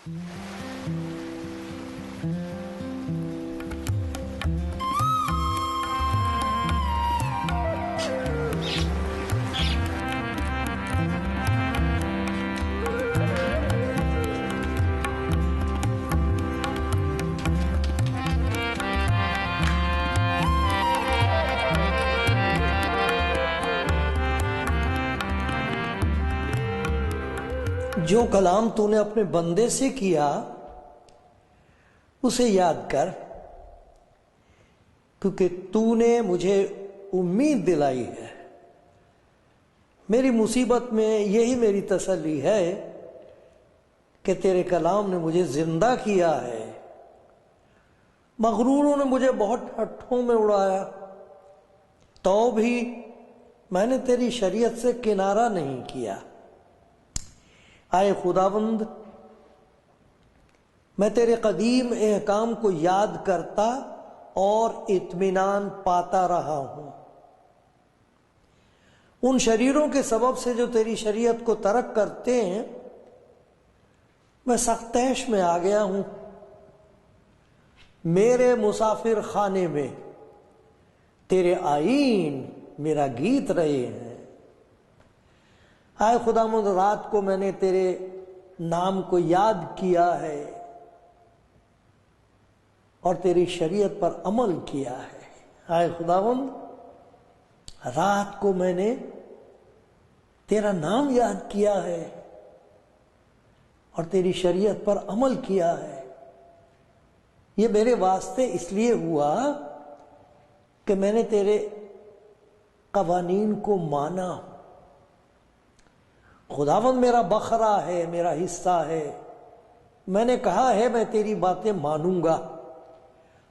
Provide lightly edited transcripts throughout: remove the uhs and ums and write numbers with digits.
جو کلام تو نے اپنے بندے سے کیا اسے یاد کر، کیونکہ تو نے مجھے امید دلائی ہے۔ میری مصیبت میں یہی میری تسلی ہے کہ تیرے کلام نے مجھے زندہ کیا ہے۔ مغروروں نے مجھے بہت ٹھٹھوں میں اڑایا، تو بھی میں نے تیری شریعت سے کنارہ نہیں کیا۔ آئے خداوند، میں تیرے قدیم احکام کو یاد کرتا اور اطمینان پاتا رہا ہوں۔ ان شریروں کے سبب سے جو تیری شریعت کو ترک کرتے ہیں میں سخت طیش میں آ گیا ہوں۔ میرے مسافر خانے میں تیرے آئین میرا گیت رہے ہیں۔ آئے خداوند، رات کو میں نے تیرے نام کو یاد کیا ہے اور تیری شریعت پر عمل کیا ہے۔ آئے خداوند، رات کو میں نے تیرا نام یاد کیا ہے اور تیری شریعت پر عمل کیا ہے۔ یہ میرے واسطے اس لیے ہوا کہ میں نے تیرے قوانین کو مانا۔ خداوند میرا بکھرا ہے، میرا حصہ ہے، میں نے کہا ہے میں تیری باتیں مانوں گا۔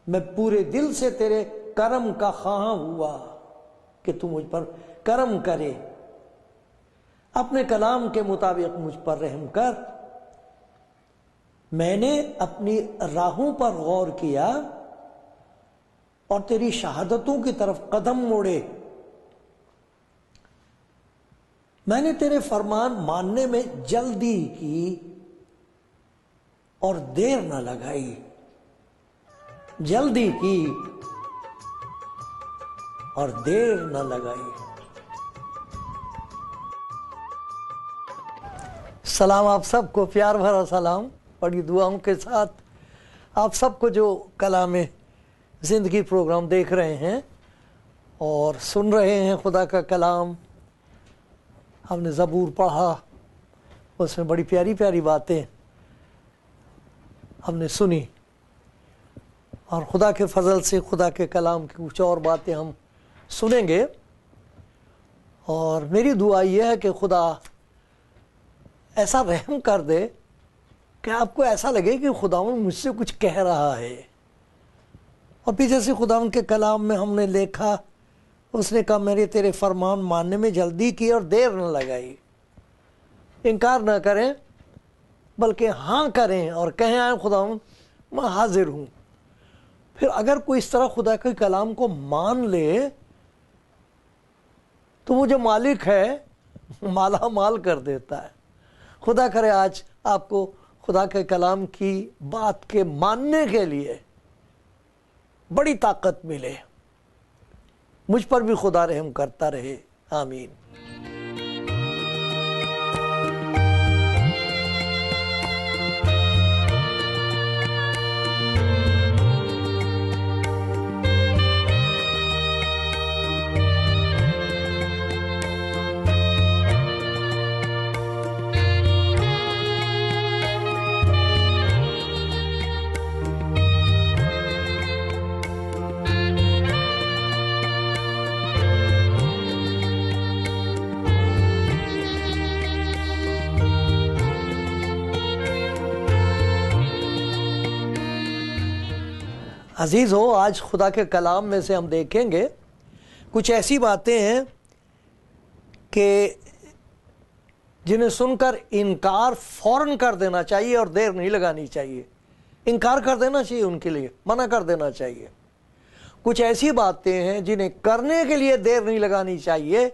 میں پورے دل سے تیرے کرم کا خواہاں ہوا کہ تو مجھ پر کرم کرے۔ اپنے کلام کے مطابق مجھ پر رحم کر۔ میں نے اپنی راہوں پر غور کیا اور تیری شہادتوں کی طرف قدم موڑے۔ میں نے تیرے فرمان ماننے میں جلدی کی اور دیر نہ لگائی۔ جلدی کی اور دیر نہ لگائی۔ سلام آپ سب کو، پیار بھرا سلام، بڑی دعاؤں کے ساتھ آپ سب کو جو کلام زندگی پروگرام دیکھ رہے ہیں اور سن رہے ہیں خدا کا کلام۔ ہم نے زبور پڑھا، اس میں بڑی پیاری پیاری باتیں ہم نے سنی، اور خدا کے فضل سے خدا کے کلام کی کچھ اور باتیں ہم سنیں گے۔ اور میری دعا یہ ہے کہ خدا ایسا رحم کر دے کہ آپ کو ایسا لگے کہ خداوند مجھ سے کچھ کہہ رہا ہے۔ اور پیچھے سے خداوند کے کلام میں ہم نے دیکھا، اس نے کہا میں نے تیرے فرمان ماننے میں جلدی کی اور دیر نہ لگائی۔ انکار نہ کریں بلکہ ہاں کریں اور کہیں آئے خداوند میں حاضر ہوں۔ پھر اگر کوئی اس طرح خدا کے کلام کو مان لے تو وہ جو مالک ہے مالا مال کر دیتا ہے۔ خدا کرے آج آپ کو خدا کے کلام کی بات کے ماننے کے لیے بڑی طاقت ملے۔ مجھ پر بھی خدا رحم کرتا رہے، آمین۔ عزیز ہو، آج خدا کے کلام میں سے ہم دیکھیں گے کچھ ایسی باتیں ہیں کہ جنہیں سن کر انکار فوراً کر دینا چاہیے اور دیر نہیں لگانی چاہیے۔ انکار کر دینا چاہیے، ان کے لیے منع کر دینا چاہیے۔ کچھ ایسی باتیں ہیں جنہیں کرنے کے لیے دیر نہیں لگانی چاہیے،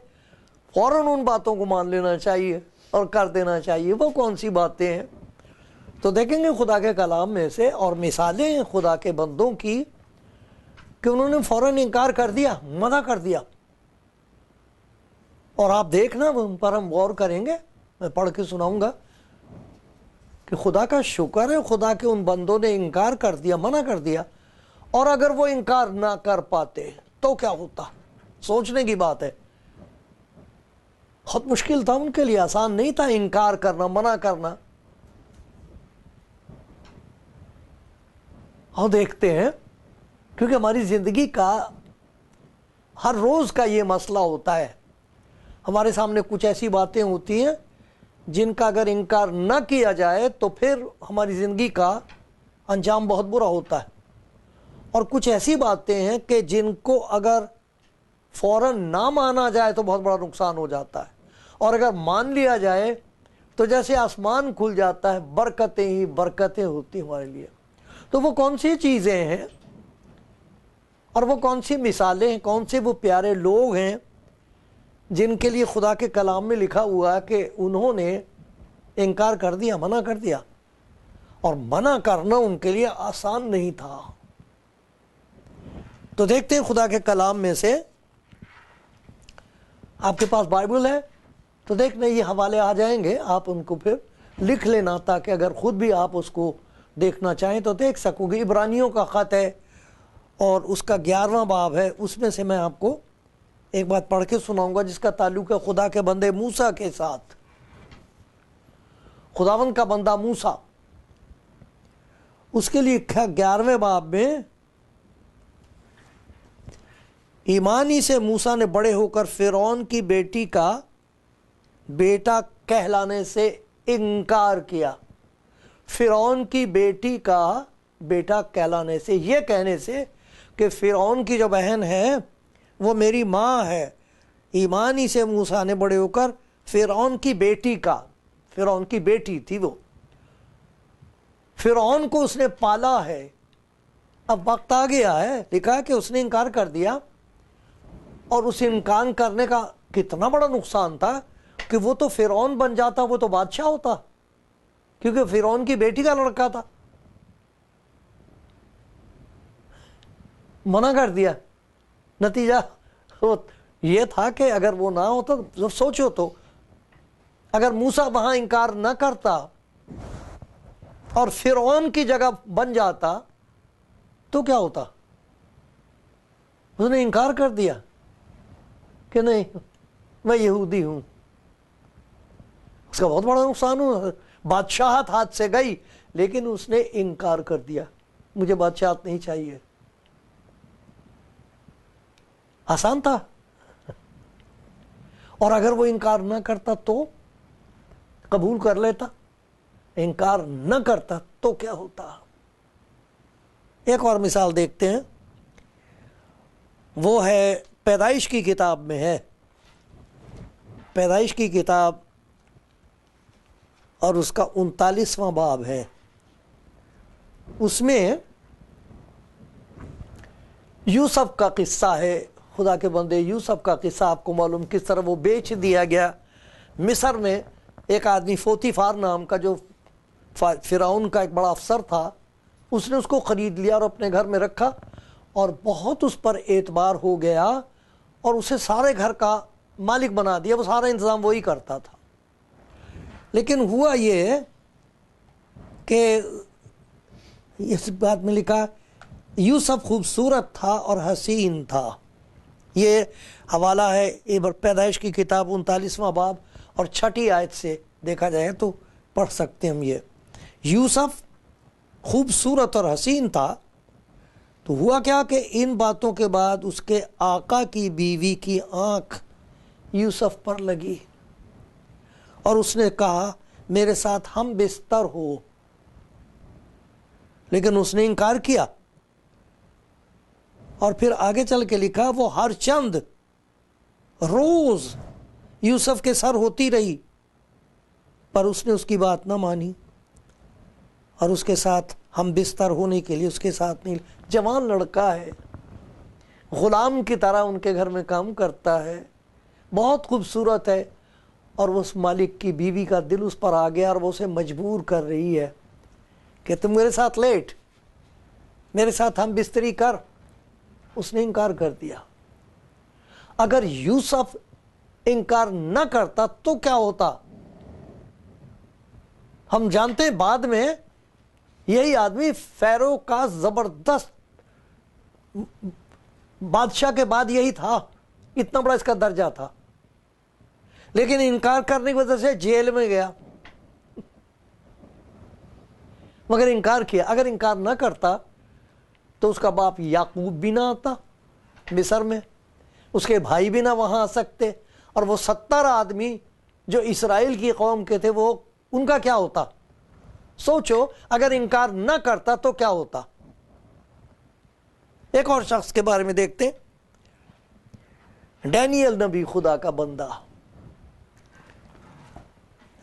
فوراً ان باتوں کو مان لینا چاہیے اور کر دینا چاہیے۔ وہ کون سی باتیں ہیں؟ تو دیکھیں گے خدا کے کلام میں سے اور مثالیں ہیں خدا کے بندوں کی کہ انہوں نے فوراً انکار کر دیا، منع کر دیا. اور آپ دیکھنا ان پر ہم غور کریں گے، میں پڑھ کے سناؤں گا کہ خدا کا شکر ہے خدا کے ان بندوں نے انکار کر دیا، منع کر دیا. اور اگر وہ انکار نہ کر پاتے تو کیا ہوتا؟ سوچنے کی بات ہے. بہت مشکل تھا ان کے لیے، آسان نہیں تھا انکار کرنا، منع کرنا. اور دیکھتے ہیں کیونکہ ہماری زندگی کا ہر روز کا یہ مسئلہ ہوتا ہے. ہمارے سامنے کچھ ایسی باتیں ہوتی ہیں جن کا اگر انکار نہ کیا جائے تو پھر ہماری زندگی کا انجام بہت برا ہوتا ہے. اور کچھ ایسی باتیں ہیں کہ جن کو اگر فوراً نہ مانا جائے تو بہت بڑا نقصان ہو جاتا ہے. اور اگر مان لیا جائے تو جیسے آسمان کھل جاتا ہے، برکتیں ہی برکتیں ہوتی ہمارے لیے. تو وہ کون سی چیزیں ہیں اور وہ کون سی مثالیں ہیں، کون سے وہ پیارے لوگ ہیں جن کے لیے خدا کے کلام میں لکھا ہوا ہے کہ انہوں نے انکار کر دیا، منع کر دیا. اور منع کرنا ان کے لیے آسان نہیں تھا. تو دیکھتے ہیں خدا کے کلام میں سے. آپ کے پاس بائبل ہے تو دیکھنا یہ حوالے آ جائیں گے، آپ ان کو پھر لکھ لینا تاکہ اگر خود بھی آپ اس کو دیکھنا چاہیں تو دیکھ سکو گے. عبرانیوں کا خط ہے اور اس کا 11واں باب ہے. اس میں سے میں آپ کو ایک بات پڑھ کے سناؤں گا جس کا تعلق ہے خدا کے بندے موسیٰ کے ساتھ. خداوند کا بندہ موسیٰ، اس کے لیے 11ویں باب میں، ایمان ہی سے موسیٰ نے بڑے ہو کر فرعون کی بیٹی کا بیٹا کہلانے سے انکار کیا. فرعون کی بیٹی کا بیٹا کہلانے سے، یہ کہنے سے کہ فرعون کی جو بہن ہے وہ میری ماں ہے. ایمان ہی سے موسیٰ نے بڑے ہو کر فرعون کی بیٹی کا، فرعون کی بیٹی تھی وہ، فرعون کو اس نے پالا ہے. اب وقت آ گیا ہے، لکھا ہے کہ اس نے انکار کر دیا. اور اس انکار کرنے کا کتنا بڑا نقصان تھا کہ وہ تو فرعون بن جاتا، وہ تو بادشاہ ہوتا، کیونکہ فرعون کی بیٹی کا لڑکا تھا. منع کر دیا. نتیجہ یہ تھا کہ اگر وہ نہ ہوتا، جب سوچو تو اگر موسیٰ وہاں انکار نہ کرتا اور فرعون کی جگہ بن جاتا تو کیا ہوتا؟ اس نے انکار کر دیا کہ نہیں میں یہودی ہوں. اس کا بہت بڑا نقصان ہوا. بادشاہت ہاتھ سے گئی لیکن اس نے انکار کر دیا، مجھے بادشاہت نہیں چاہیے. آسان تھا. اور اگر وہ انکار نہ کرتا تو قبول کر لیتا، انکار نہ کرتا تو کیا ہوتا؟ ایک اور مثال دیکھتے ہیں، وہ ہے پیدائش کی کتاب میں ہے. پیدائش کی کتاب اور اس کا 39واں باب ہے. اس میں یوسف کا قصہ ہے. خدا کے بندے یوسف کا قصہ آپ کو معلوم کس طرح وہ بیچ دیا گیا مصر میں. ایک آدمی پوتیفار نام کا جو فرعون کا ایک بڑا افسر تھا، اس نے اس کو خرید لیا اور اپنے گھر میں رکھا اور بہت اس پر اعتبار ہو گیا اور اسے سارے گھر کا مالک بنا دیا. وہ سارا انتظام وہی کرتا تھا. لیکن ہوا یہ کہ اس بات میں لکھا یوسف خوبصورت تھا اور حسین تھا. یہ حوالہ ہے پیدائش کی کتاب 39واں باب اور 6 آیت سے دیکھا جائے تو پڑھ سکتے ہم. یہ یوسف خوبصورت اور حسین تھا. تو ہوا کیا کہ ان باتوں کے بعد اس کے آقا کی بیوی کی آنکھ یوسف پر لگی اور اس نے کہا میرے ساتھ ہم بستر ہو. لیکن اس نے انکار کیا. اور پھر آگے چل کے لکھا وہ ہر چند روز یوسف کے سر ہوتی رہی پر اس نے اس کی بات نہ مانی اور اس کے ساتھ ہم بستر ہونے کے لیے اس کے ساتھ نہیں. جوان لڑکا ہے، غلام کی طرح ان کے گھر میں کام کرتا ہے، بہت خوبصورت ہے، اور اس مالک کی بیوی کا دل اس پر آ گیا اور وہ اسے مجبور کر رہی ہے کہ تم میرے ساتھ لیٹ، میرے ساتھ ہم بستری کر. اس نے انکار کر دیا. اگر یوسف انکار نہ کرتا تو کیا ہوتا؟ ہم جانتے ہیں بعد میں یہی آدمی فیرو کا زبردست بادشاہ کے بعد یہی تھا، اتنا بڑا اس کا درجہ تھا، لیکن انکار کرنے کی وجہ سے جیل میں گیا. مگر انکار کیا. اگر انکار نہ کرتا تو اس کا باپ یعقوب بھی نہ آتا مصر میں، اس کے بھائی بھی نہ وہاں آ سکتے، اور وہ 70 آدمی جو اسرائیل کی قوم کے تھے وہ ان کا کیا ہوتا؟ سوچو اگر انکار نہ کرتا تو کیا ہوتا. ایک اور شخص کے بارے میں دیکھتے ہیں، ڈینیل نبی، خدا کا بندہ.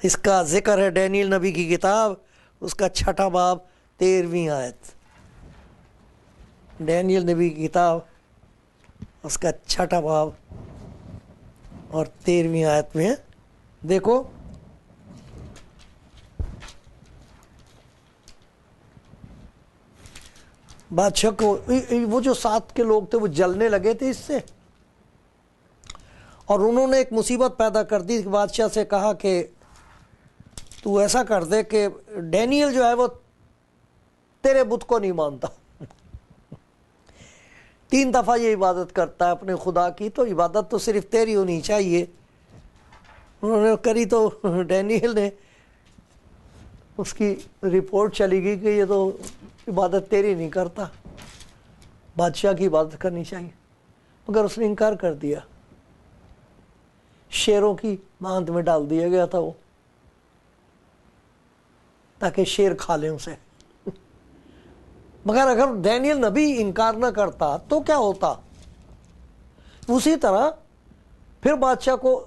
اس کا ذکر ہے ڈینیل نبی کی کتاب، اس کا 6 باب 13ویں آیت. ڈینیل نبی کی کتاب اس کا 6 باب اور 13ویں آیت میں دیکھو، بادشاہ کو وہ جو 7 کے لوگ تھے وہ جلنے لگے تھے اس سے، اور انہوں نے ایک مصیبت پیدا کر دی. بادشاہ سے کہا کہ تو ایسا کر دے کہ ڈینیل جو ہے وہ تیرے بت کو نہیں مانتا، 3 دفعہ یہ عبادت کرتا ہے اپنے خدا کی، تو عبادت تو صرف تیری ہونی چاہیے. انہوں نے کری تو ڈینیل نے، اس کی رپورٹ چلی گئی کہ یہ تو عبادت تیری نہیں کرتا، بادشاہ کی عبادت کرنی چاہیے. مگر اس نے انکار کر دیا. شیروں کی ماند میں ڈال دیا گیا تھا وہ، تاکہ شیر کھا لیں اسے. مگر اگر ڈینیل نبی انکار نہ کرتا تو کیا ہوتا؟ اسی طرح پھر بادشاہ کو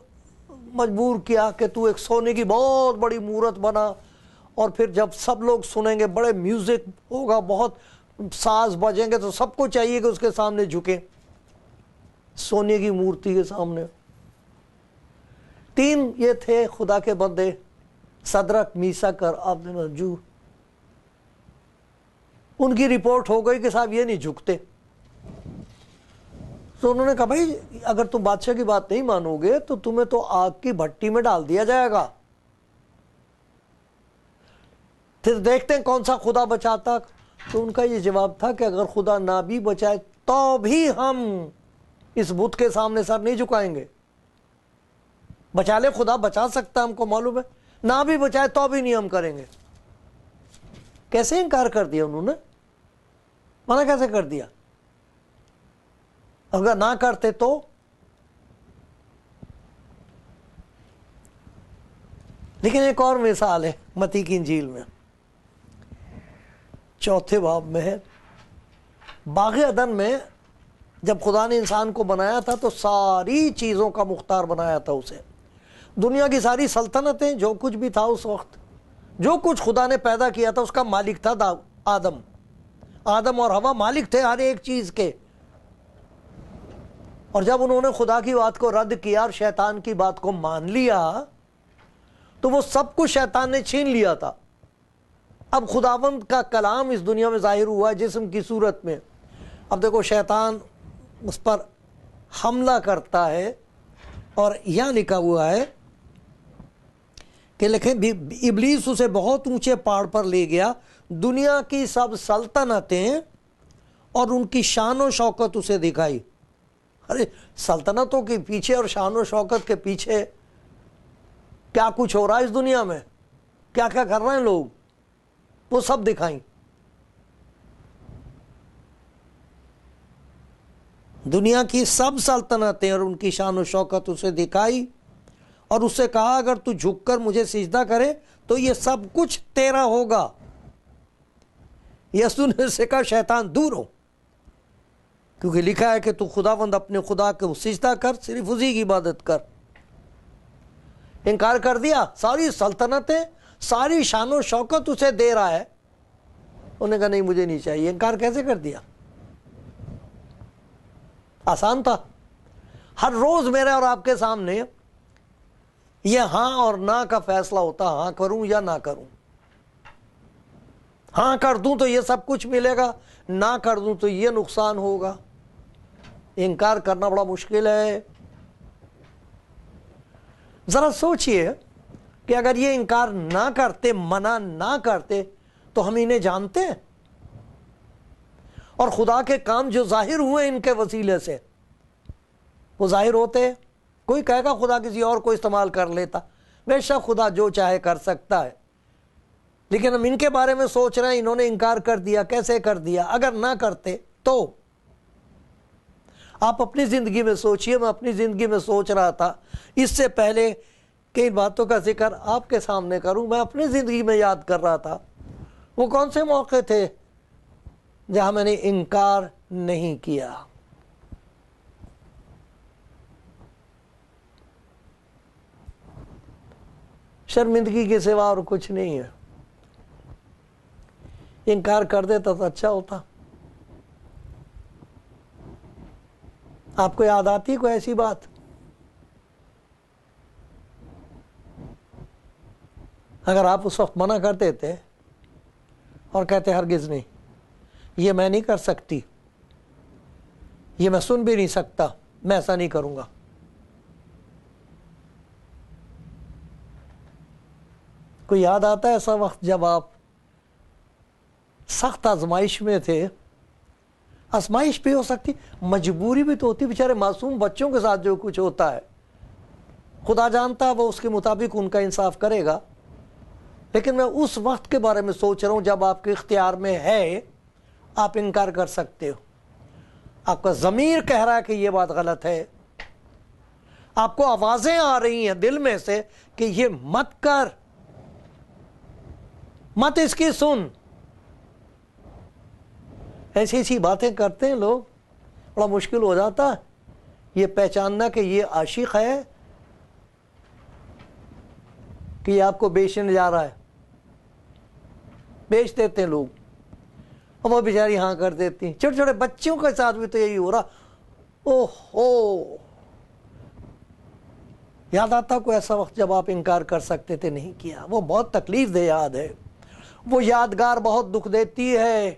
مجبور کیا کہ تو ایک سونے کی بہت بڑی مورت بنا، اور پھر جب سب لوگ سنیں گے، بڑے میوزک ہوگا، بہت ساز بجیں گے، تو سب کو چاہیے کہ اس کے سامنے جھکیں، سونے کی مورتی کے سامنے. 3 یہ تھے خدا کے بندے، صدرک، میثاق اور عبدنجو. ان کی رپورٹ ہو گئی کہ صاحب یہ نہیں جھکتے. تو انہوں نے کہا بھائی اگر تم بادشاہ کی بات نہیں مانو گے تو تمہیں تو آگ کی بھٹی میں ڈال دیا جائے گا. پھر دیکھتے ہیں کون سا خدا بچاتا. تو ان کا یہ جواب تھا کہ اگر خدا نہ بھی بچائے تو بھی ہم اس بت کے سامنے سر نہیں جھکائیں گے. بچا لے خدا، بچا سکتا ہم کو معلوم ہے، نہ بھی بچائے تو بھی نہیں ہم کریں گے. کیسے انکار کر دیا انہوں نے؟ منع کیسے کر دیا؟ اگر نہ کرتے تو لیکن ایک اور مثال ہے متی کی انجیل میں، 4 باب میں ہے. باغ عدن میں جب خدا نے انسان کو بنایا تھا تو ساری چیزوں کا مختار بنایا تھا اسے. دنیا کی ساری سلطنتیں، جو کچھ بھی تھا اس وقت، جو کچھ خدا نے پیدا کیا تھا اس کا مالک تھا آدم. آدم اور ہوا مالک تھے ہر ایک چیز کے. اور جب انہوں نے خدا کی بات کو رد کیا اور شیطان کی بات کو مان لیا تو وہ سب کچھ شیطان نے چھین لیا تھا. اب خداوند کا کلام اس دنیا میں ظاہر ہوا ہے جسم کی صورت میں. اب دیکھو شیطان اس پر حملہ کرتا ہے، اور یہاں لکھا ہوا ہے کہ لکھیں ابلیس اسے بہت اونچے پہاڑ پر لے گیا، دنیا کی سب سلطنتیں اور ان کی شان و شوکت اسے دکھائی. ارے سلطنتوں کے پیچھے اور شان و شوکت کے پیچھے کیا کچھ ہو رہا ہے اس دنیا میں، کیا کیا کر رہے ہیں لوگ، وہ سب دکھائیں. دنیا کی سب سلطنتیں اور ان کی شان و شوکت اسے دکھائی، اور اس سے کہا اگر تو جھک کر مجھے سجدہ کرے تو یہ سب کچھ تیرا ہوگا. یسوع نے سے کہا شیطان دور ہو، کیونکہ لکھا ہے کہ تو خداوند اپنے خدا کو سجدہ کر، صرف اسی کی عبادت کر. انکار کر دیا، ساری سلطنتیں، ساری شان و شوکت اسے دے رہا ہے. انہوں نے کہا نہیں مجھے نہیں چاہیے. انکار کیسے کر دیا؟ آسان تھا. ہر روز میرے اور آپ کے سامنے یہ ہاں اور نہ کا فیصلہ ہوتا، ہاں کروں یا نہ کروں. ہاں کر دوں تو یہ سب کچھ ملے گا، نہ کر دوں تو یہ نقصان ہوگا۔ انکار کرنا بڑا مشکل ہے۔ ذرا سوچئے کہ اگر یہ انکار نہ کرتے، منع نہ کرتے، تو ہم انہیں جانتے ہیں، اور خدا کے کام جو ظاہر ہوئے ان کے وسیلے سے وہ ظاہر ہوتے۔ کوئی کہے گا خدا کسی اور کو استعمال کر لیتا، بے شک خدا جو چاہے کر سکتا ہے، لیکن ہم ان کے بارے میں سوچ رہے ہیں انہوں نے انکار کر دیا، کیسے کر دیا؟ اگر نہ کرتے تو؟ آپ اپنی زندگی میں سوچئے، میں اپنی زندگی میں سوچ رہا تھا، اس سے پہلے کہ ان باتوں کا ذکر آپ کے سامنے کروں، میں اپنی زندگی میں یاد کر رہا تھا وہ کون سے موقع تھے جہاں میں نے انکار نہیں کیا۔ شرمندگی کے سوا اور کچھ نہیں ہے۔ انکار کر دیتا تو اچھا ہوتا۔ آپ کو یاد آتی ہے کوئی ایسی بات؟ اگر آپ اس وقت منع کر دیتے اور کہتے ہرگز نہیں، یہ میں نہیں کر سکتی، یہ میں سن بھی نہیں سکتا، میں ایسا نہیں کروں گا۔ کوئی یاد آتا ہے ایسا وقت جب آپ سخت آزمائش میں تھے؟ آزمائش بھی ہو سکتی، مجبوری بھی تو ہوتی، بیچارے معصوم بچوں کے ساتھ جو کچھ ہوتا ہے خدا جانتا ہے، وہ اس کے مطابق ان کا انصاف کرے گا، لیکن میں اس وقت کے بارے میں سوچ رہا ہوں جب آپ کے اختیار میں ہے، آپ انکار کر سکتے ہو۔ آپ کا ضمیر کہہ رہا ہے کہ یہ بات غلط ہے، آپ کو آوازیں آ رہی ہیں دل میں سے کہ یہ مت کر، مت اس کی سن۔ ایسی ایسی باتیں کرتے ہیں لوگ، بڑا مشکل ہو جاتا ہے یہ پہچاننا کہ یہ عاشق ہے کہ یہ آپ کو بیچنے جا رہا ہے۔ بیچ دیتے ہیں لوگ، اور وہ بیچاری ہاں کر دیتی ہیں۔ چھوٹے چھوٹے بچوں کے ساتھ بھی تو یہی ہو رہا۔ اوہ، یاد آتا کوئی ایسا وقت جب آپ انکار کر سکتے تھے، نہیں کیا؟ وہ بہت تکلیف دہ یاد ہے، وہ یادگار بہت دکھ دیتی ہے،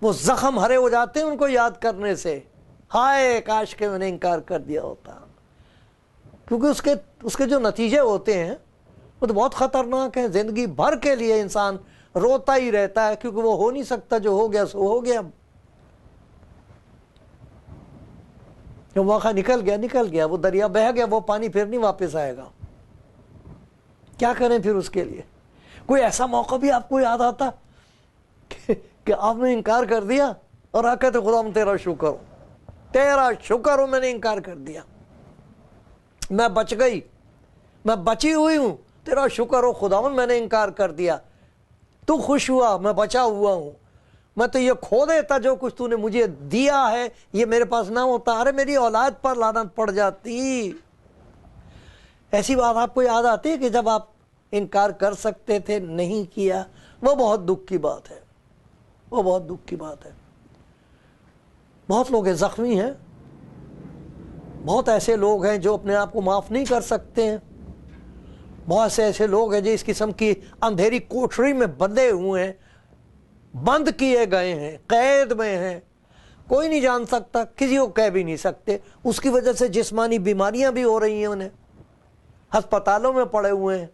وہ زخم ہرے ہو جاتے ہیں ان کو یاد کرنے سے۔ ہائے کاش کہ میں نے انکار کر دیا ہوتا، کیونکہ اس کے جو نتیجے ہوتے ہیں وہ تو بہت خطرناک ہیں۔ زندگی بھر کے لیے انسان روتا ہی رہتا ہے، کیونکہ وہ ہو نہیں سکتا، جو ہو گیا سو ہو گیا، جو موقع نکل گیا، وہ دریا بہہ گیا، وہ پانی پھر نہیں واپس آئے گا۔ کیا کریں پھر اس کے لیے؟ کوئی ایسا موقع بھی آپ کو یاد آتا کہ آپ نے انکار کر دیا اور آپ کہتے خدا تیرا شکر ہو، تیرا شکر ہو میں نے انکار کر دیا، میں بچ گئی، میں بچی ہوئی ہوں، تیرا شکر ہو خداوند میں نے انکار کر دیا، تو خوش ہوا، میں بچا ہوا ہوں، میں تو یہ کھو دیتا جو کچھ تو نے مجھے دیا ہے، یہ میرے پاس نہ ہوتا، ارے میری اولاد پر لعنت پڑ جاتی۔ ایسی بات آپ کو یاد آتی ہے کہ جب آپ انکار کر سکتے تھے، نہیں کیا؟ وہ بہت دکھ کی بات ہے، وہ بہت دکھ کی بات ہے۔ بہت لوگ زخمی ہیں، بہت ایسے لوگ ہیں جو اپنے آپ کو معاف نہیں کر سکتے ہیں، بہت سے ایسے لوگ ہیں جو اس قسم کی اندھیری کوٹری میں بندھے ہوئے ہیں، بند کیے گئے ہیں، قید میں ہیں، کوئی نہیں جان سکتا، کسی کو کہہ بھی نہیں سکتے۔ اس کی وجہ سے جسمانی بیماریاں بھی ہو رہی ہیں، انہیں ہسپتالوں میں پڑے ہوئے ہیں۔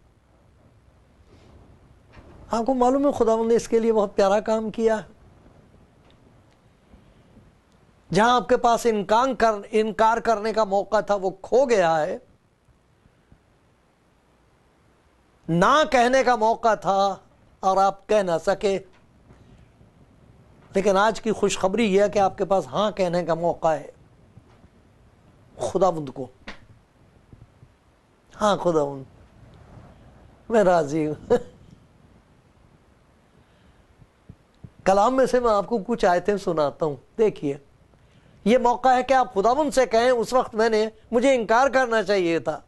آپ کو معلوم ہے خداوند نے اس کے لیے بہت پیارا کام کیا ہے۔ جہاں آپ کے پاس انکار کرنے کا موقع تھا وہ کھو گیا ہے، نہ کہنے کا موقع تھا اور آپ کہہ نہ سکے، لیکن آج کی خوشخبری یہ ہے کہ آپ کے پاس ہاں کہنے کا موقع ہے خداوند کو۔ ہاں خداوند میں راضی ہوں۔ کلام میں سے میں آپ کو کچھ آیتیں سناتا ہوں، دیکھیے یہ موقع ہے کہ آپ خداوند سے کہیں اس وقت مجھے انکار کرنا چاہیے تھا،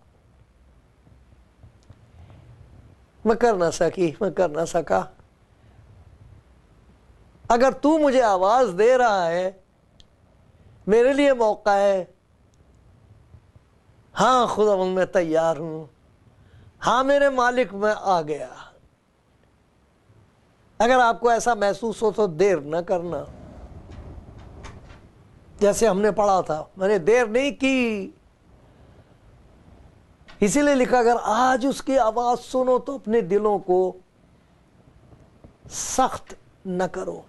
میں کر نہ سکا۔ اگر تو مجھے آواز دے رہا ہے، میرے لیے موقع ہے، ہاں خداوند میں تیار ہوں، ہاں میرے مالک میں آ گیا، اگر آپ کو ایسا محسوس ہو تو دیر نہ کرنا، جیسے ہم نے پڑھا تھا، میں نے دیر نہیں کی، اسی لیے لکھا اگر آج اس کی آواز سنو تو اپنے دلوں کو سخت نہ کرو۔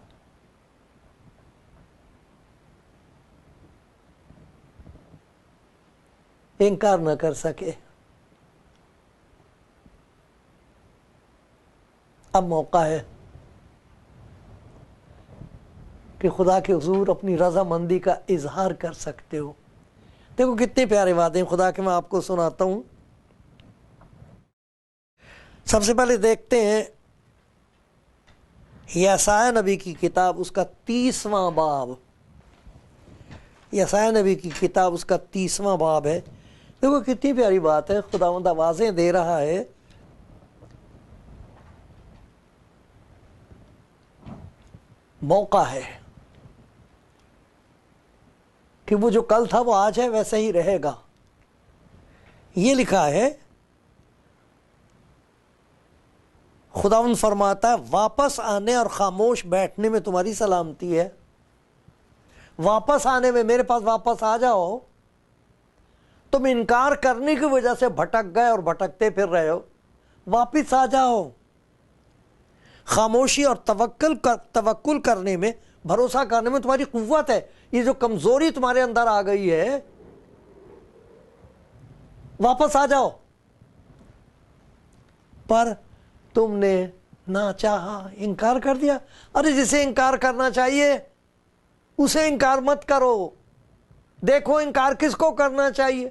انکار نہ کر سکے۔ اب موقع ہے کہ خدا کے حضور اپنی رضامندی کا اظہار کر سکتے ہو۔ دیکھو کتنی پیاری باتیں خدا کے، میں آپ کو سناتا ہوں۔ سب سے پہلے دیکھتے ہیں یسایہ نبی کی کتاب، اس کا 30واں باب، یسایہ نبی کی کتاب اس کا 30واں باب ہے۔ دیکھو کتنی پیاری بات ہے، خداوند آوازیں دے رہا ہے۔ موقع ہے کہ وہ جو کل تھا وہ آج ہے، ویسا ہی رہے گا۔ یہ لکھا ہے، خداوند فرماتا ہے واپس آنے اور خاموش بیٹھنے میں تمہاری سلامتی ہے۔ واپس آنے میں، میرے پاس واپس آ جاؤ۔ تم انکار کرنے کی وجہ سے بھٹک گئے اور بھٹکتے پھر رہے ہو، واپس آ جاؤ۔ خاموشی اور توکل کرنے میں، بھروسہ کرنے میں تمہاری قوت ہے۔ یہ جو کمزوری تمہارے اندر آ گئی ہے، واپس آ جاؤ۔ پر تم نے نہ چاہا، انکار کر دیا۔ ارے جسے انکار کرنا چاہیے اسے انکار مت کرو۔ دیکھو انکار کس کو کرنا چاہیے؟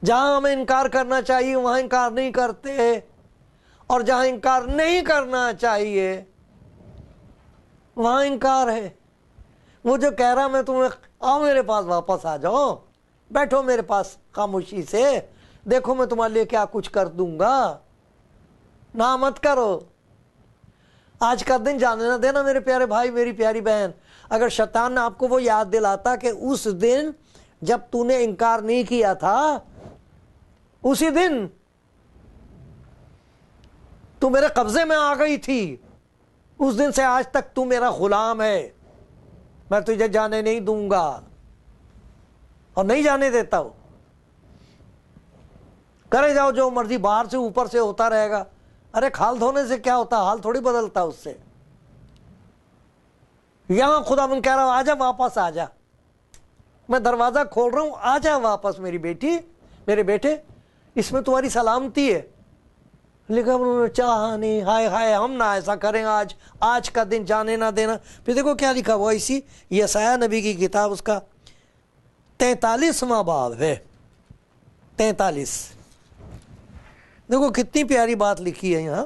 جہاں ہمیں انکار کرنا چاہیے وہاں انکار نہیں کرتے، اور جہاں انکار نہیں کرنا چاہیے وہاں انکار ہے۔ وہ جو کہہ رہا میں تمہیں، آؤ میرے پاس واپس آ جاؤ، بیٹھو میرے پاس خاموشی سے، دیکھو میں تمہارے لیے کیا کچھ کر دوں گا، نہ مت کرو۔ آج کا دن جانے نہ دینا میرے پیارے بھائی، میری پیاری بہن۔ اگر شیطان نے آپ کو وہ یاد دلاتا کہ اس دن جب تو نے انکار نہیں کیا تھا، اسی دن تو میرے قبضے میں آ گئی تھی، اس دن سے آج تک تو میرا غلام ہے، میں تجھے جانے نہیں دوں گا اور نہیں جانے دیتا ہوں۔ کرے جاؤ جو مرضی، باہر سے اوپر سے ہوتا رہے گا۔ ارے کھال دھونے سے کیا ہوتا، حال تھوڑی بدلتا اس سے۔ یہاں خدا من کہہ رہا ہوں آجا، واپس آجا، میں دروازہ کھول رہا ہوں، آجا واپس میری بیٹی، میرے بیٹے، اس میں تمہاری سلامتی ہے۔ لیکن انہوں نے چاہا نہیں، ہائے ہائے ہم نہ ایسا کریں، آج کا دن جانے نہ دینا۔ پھر دیکھو کیا لکھا ہوا اسی یسایہ نبی کی کتاب، اس کا 43واں باب ہے، 43۔ دیکھو کتنی پیاری بات لکھی ہے یہاں۔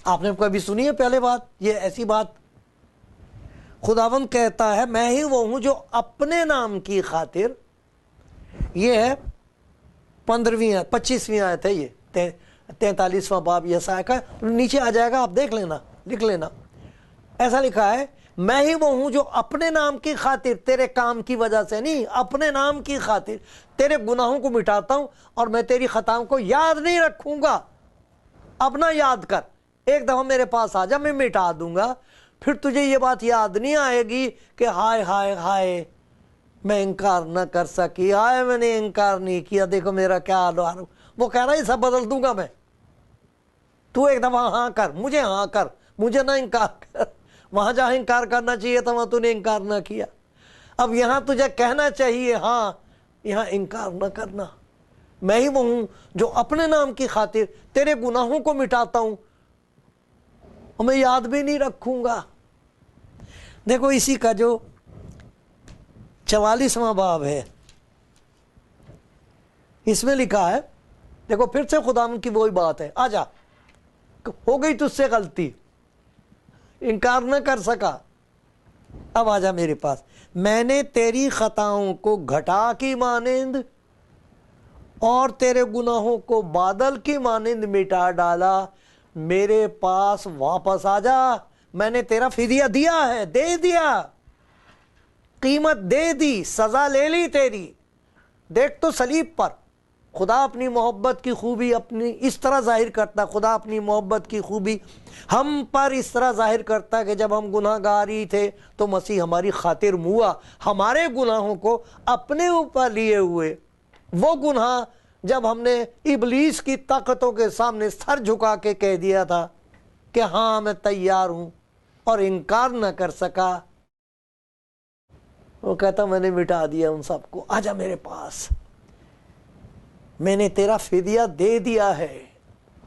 آپ نے کبھی سنی ہے پہلے بات یہ ایسی بات؟ خداوند کہتا ہے میں ہی وہ ہوں جو اپنے نام کی خاطر، یہ ہے 25ویں آیت ہے، یہ 43واں باب یسایہ کا، نیچے آ جائے گا، آپ دیکھ لینا، لکھ لینا۔ ایسا لکھا ہے میں ہی وہ ہوں جو اپنے نام کی خاطر، تیرے کام کی وجہ سے نہیں، اپنے نام کی خاطر تیرے گناہوں کو مٹاتا ہوں، اور میں تیری خطاؤں کو یاد نہیں رکھوں گا۔ اپنا یاد کر، ایک دفعہ میرے پاس آ جا، میں مٹا دوں گا۔ پھر تجھے یہ بات یاد نہیں آئے گی کہ ہائے ہائے ہائے میں انکار نہ کر سکی، ہائے میں نے انکار نہیں کیا، دیکھو میرا کیا حال ہو۔ وہ کہہ رہا ہے یہ سب بدل دوں گا میں، تو ایک دفعہ ہاں کر، مجھے ہاں کر، مجھے نہ انکار کر۔ وہاں جہاں انکار کرنا چاہیے تھا وہاں تو نے انکار نہ کیا۔ اب یہاں تجھے کہنا چاہیے ہاں، یہاں انکار نہ کرنا۔ میں ہی وہ ہوں جو اپنے نام کی خاطر تیرے گناہوں کو مٹاتا ہوں، اور میں یاد بھی نہیں رکھوں گا۔ دیکھو اسی کا جو 44واں باب ہے، اس میں لکھا ہے، دیکھو پھر سے خداوند کی وہی بات ہے، آجا، ہو گئی تجھ سے غلطی، انکار نہ کر سکا، اب آجا میرے پاس، میں نے تیری خطاؤں کو گھٹا کی مانند اور تیرے گناہوں کو بادل کی مانند مٹا ڈالا، میرے پاس واپس آجا، میں نے تیرا فدیہ دیا ہے، دے دیا، قیمت دے دی، سزا لے لی تیری۔ دیکھ تو صلیب پر خدا اپنی محبت کی خوبی اپنی اس طرح ظاہر کرتا، خدا اپنی محبت کی خوبی ہم پر اس طرح ظاہر کرتا کہ جب ہم گناہ گاری تھے تو مسیح ہماری خاطر ہوا، ہمارے گناہوں کو اپنے اوپر لیے ہوئے۔ وہ گناہ جب ہم نے ابلیس کی طاقتوں کے سامنے سر جھکا کے کہہ دیا تھا کہ ہاں میں تیار ہوں، اور انکار نہ کر سکا، وہ کہتا میں نے مٹا دیا ان سب کو، آجا میرے پاس، میں نے تیرا فدیہ دے دیا ہے،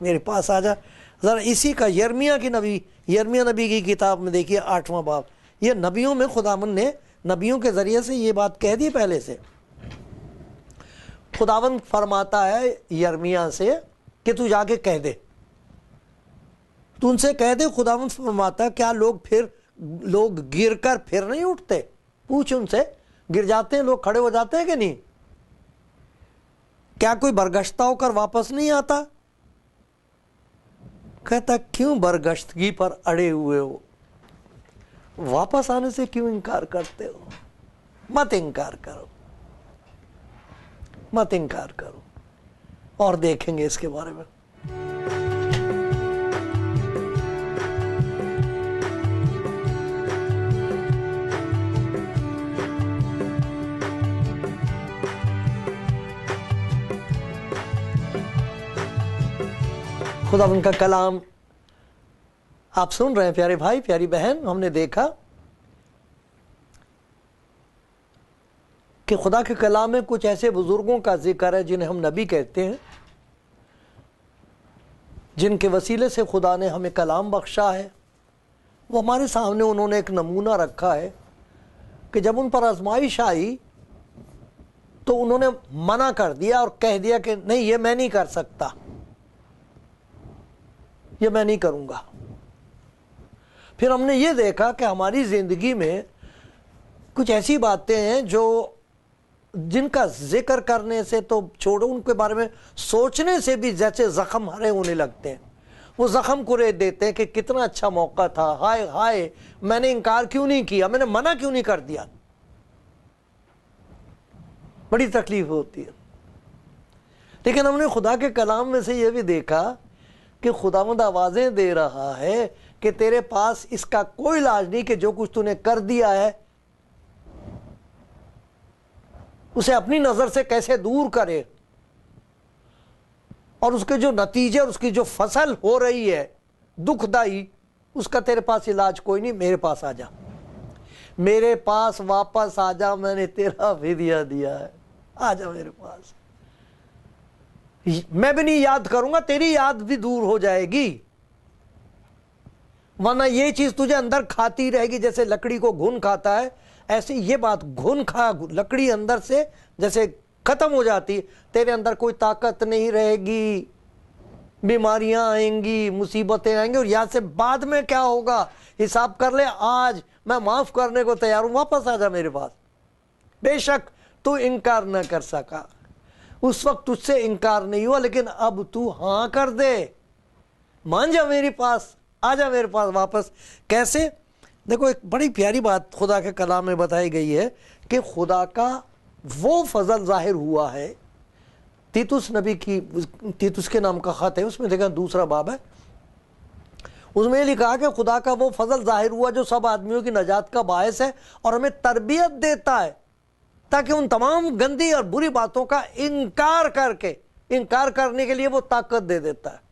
میرے پاس آجا۔ ذرا اسی کا یرمیہ نبی کی کتاب میں دیکھیے 8واں باب، یہ نبیوں میں خداوند نے نبیوں کے ذریعے سے یہ بات کہہ دی پہلے سے۔ خداوند فرماتا ہے یرمیہ سے کہ تو جا کے کہہ دے، تو ان سے کہہ دے، خداوند فرماتا ہے کیا لوگ گر کر پھر نہیں اٹھتے؟ پوچھ ان سے، گر جاتے ہیں لوگ، کھڑے ہو جاتے ہیں کہ نہیں؟ کیا کوئی برگشتہ ہو کر واپس نہیں آتا؟ کہتا کیوں برگشتگی پر اڑے ہوئے ہو؟ واپس آنے سے کیوں انکار کرتے ہو؟ مت انکار کرو، مت انکار کرو، اور دیکھیں گے اس کے بارے میں۔ خداوند کا کلام آپ سن رہے ہیں پیارے بھائی، پیاری بہن۔ ہم نے دیکھا کہ خدا کے کلام میں کچھ ایسے بزرگوں کا ذکر ہے جنہیں ہم نبی کہتے ہیں، جن کے وسیلے سے خدا نے ہمیں کلام بخشا ہے۔ وہ ہمارے سامنے انہوں نے ایک نمونہ رکھا ہے کہ جب ان پر آزمائش آئی تو انہوں نے منع کر دیا اور کہہ دیا کہ نہیں، یہ میں نہیں کر سکتا، یہ میں نہیں کروں گا۔ پھر ہم نے یہ دیکھا کہ ہماری زندگی میں کچھ ایسی باتیں ہیں جن کا ذکر کرنے سے تو چھوڑو، ان کے بارے میں سوچنے سے بھی جیسے زخم ہرے ہونے لگتے ہیں۔ وہ زخم کرید دیتے ہیں کہ کتنا اچھا موقع تھا، ہائے ہائے میں نے انکار کیوں نہیں کیا، میں نے منع کیوں نہیں کر دیا۔ بڑی تکلیف ہوتی ہے۔ لیکن ہم نے خدا کے کلام میں سے یہ بھی دیکھا کہ خداوند آوازیں دے رہا ہے کہ تیرے پاس اس کا کوئی علاج نہیں کہ جو کچھ تو نے کر دیا ہے اسے اپنی نظر سے کیسے دور کرے، اور اس کے جو نتیجے اور اس کی جو فصل ہو رہی ہے دکھ دائی، اس کا تیرے پاس علاج کوئی نہیں۔ میرے پاس آ جا، میرے پاس واپس آ جا، میں نے تیرا فدیہ دیا ہے، آ جا میرے پاس۔ میں بھی نہیں یاد کروں گا، تیری یاد بھی دور ہو جائے گی، ورنہ یہ چیز تجھے اندر کھاتی رہے گی جیسے لکڑی کو گھن کھاتا ہے، ایسے یہ بات گھن کھا لکڑی اندر سے جیسے ختم ہو جاتی، تیرے اندر کوئی طاقت نہیں رہے گی، بیماریاں آئیں گی، مصیبتیں آئیں گی، اور یہاں سے بعد میں کیا ہوگا حساب کر لے۔ آج میں معاف کرنے کو تیار ہوں، واپس آ جا میرے پاس۔ بے شک تو انکار نہ کر سکا، اس وقت تجھ سے انکار نہیں ہوا، لیکن اب تو ہاں کر دے، مان جا میرے پاس، آ جا میرے پاس واپس۔ کیسے؟ دیکھو ایک بڑی پیاری بات خدا کے کلام میں بتائی گئی ہے کہ خدا کا وہ فضل ظاہر ہوا ہے۔ تیتس کے نام کا خط ہے، اس میں دیکھا 2 باب ہے، اس میں یہ لکھا کہ خدا کا وہ فضل ظاہر ہوا جو سب آدمیوں کی نجات کا باعث ہے اور ہمیں تربیت دیتا ہے تاکہ ان تمام گندی اور بری باتوں کا انکار کرنے کے لیے وہ طاقت دے دیتا ہے۔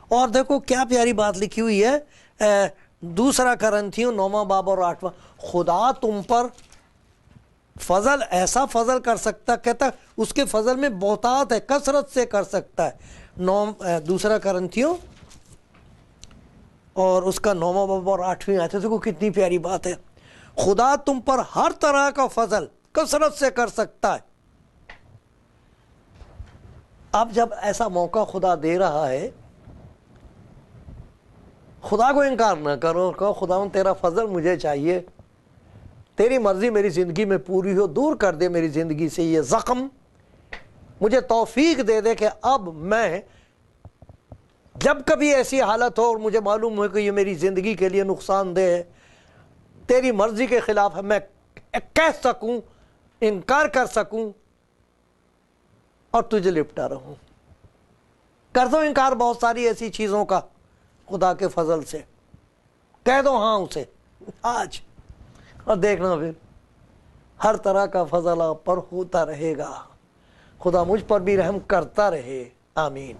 اور دیکھو کیا پیاری بات لکھی ہوئی ہے 2 کرنتھیوں 9واں باب اور 8واں، خدا تم پر فضل، ایسا فضل کر سکتا، کہتا اس کے فضل میں بہتات ہے، کثرت سے کر سکتا ہے۔ 2 کرنتھیوں اور اس کا 9واں باب اور 8ویں آیت، دیکھو کتنی پیاری بات ہے، خدا تم پر ہر طرح کا فضل کثرت سے کر سکتا ہے۔ اب جب ایسا موقع خدا دے رہا ہے، خدا کو انکار نہ کرو، کہو خداوند تیرا فضل مجھے چاہیے، تیری مرضی میری زندگی میں پوری ہو، دور کر دے میری زندگی سے یہ زخم، مجھے توفیق دے دے کہ اب میں جب کبھی ایسی حالت ہو اور مجھے معلوم ہو کہ یہ میری زندگی کے لیے نقصان دہ ہے، تیری مرضی کے خلاف ہے، میں کہہ سکوں، انکار کر سکوں اور تجھے لپٹا رہوں. کر دو انکار بہت ساری ایسی چیزوں کا خدا کے فضل سے, کہہ دو ہاں اسے آج, اور دیکھنا پھر ہر طرح کا فضل آپ پر ہوتا رہے گا. خدا مجھ پر بھی رحم کرتا رہے. آمین.